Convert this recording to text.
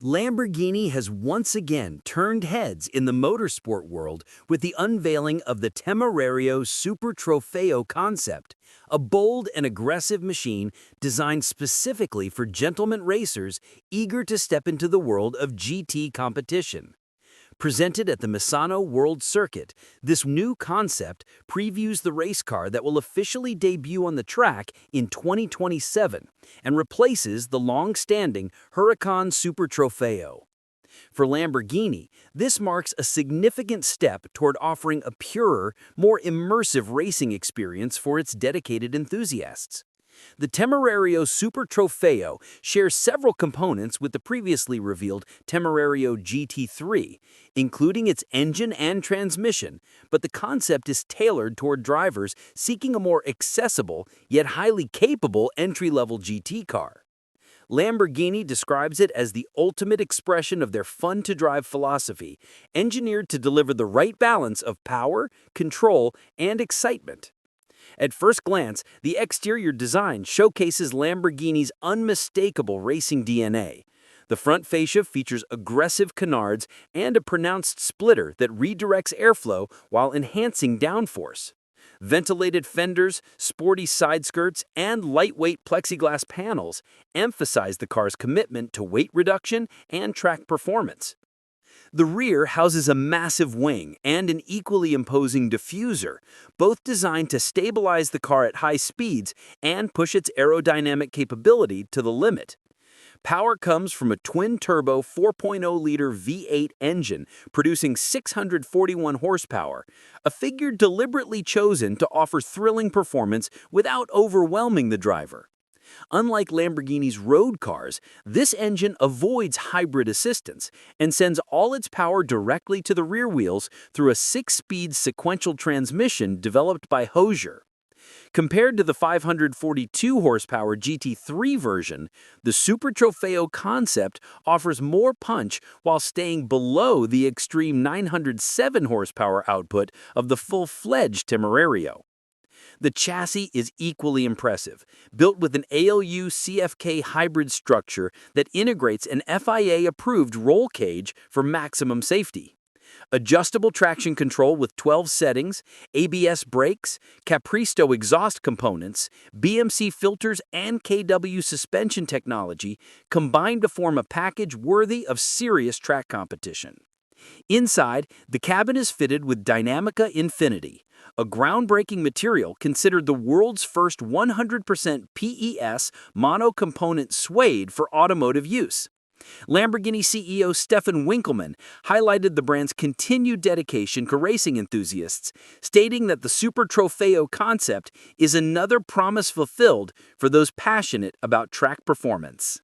Lamborghini has once again turned heads in the motorsport world with the unveiling of the Temerario Super Trofeo concept, a bold and aggressive machine designed specifically for gentleman racers eager to step into the world of GT competition. Presented at the Misano World Circuit, this new concept previews the race car that will officially debut on the track in 2027 and replaces the long-standing Huracán Super Trofeo. For Lamborghini, this marks a significant step toward offering a purer, more immersive racing experience for its dedicated enthusiasts. The Temerario Super Trofeo shares several components with the previously revealed Temerario GT3, including its engine and transmission, but the concept is tailored toward drivers seeking a more accessible yet highly capable entry-level GT car. Lamborghini describes it as the ultimate expression of their fun-to-drive philosophy, engineered to deliver the right balance of power, control, and excitement. At first glance, the exterior design showcases Lamborghini's unmistakable racing DNA. The front fascia features aggressive canards and a pronounced splitter that redirects airflow while enhancing downforce. Ventilated fenders, sporty side skirts, and lightweight plexiglass panels emphasize the car's commitment to weight reduction and track performance. The rear houses a massive wing and an equally imposing diffuser, both designed to stabilize the car at high speeds and push its aerodynamic capability to the limit. Power comes from a twin-turbo 4.0-liter V8 engine producing 641 horsepower, a figure deliberately chosen to offer thrilling performance without overwhelming the driver. Unlike Lamborghini's road cars, this engine avoids hybrid assistance and sends all its power directly to the rear wheels through a 6-speed sequential transmission developed by Hosier. Compared to the 542 horsepower GT3 version, the Super Trofeo concept offers more punch while staying below the extreme 907 horsepower output of the full-fledged Temerario. The chassis is equally impressive, built with an ALU CFK hybrid structure that integrates an FIA-approved roll cage for maximum safety. Adjustable traction control with 12 settings, ABS brakes, Capristo exhaust components, BMC filters, and KW suspension technology combine to form a package worthy of serious track competition. Inside, the cabin is fitted with Dynamica Infinity, a groundbreaking material considered the world's first 100% PES mono-component suede for automotive use. Lamborghini CEO Stefan Winkelmann highlighted the brand's continued dedication to racing enthusiasts, stating that the Super Trofeo concept is another promise fulfilled for those passionate about track performance.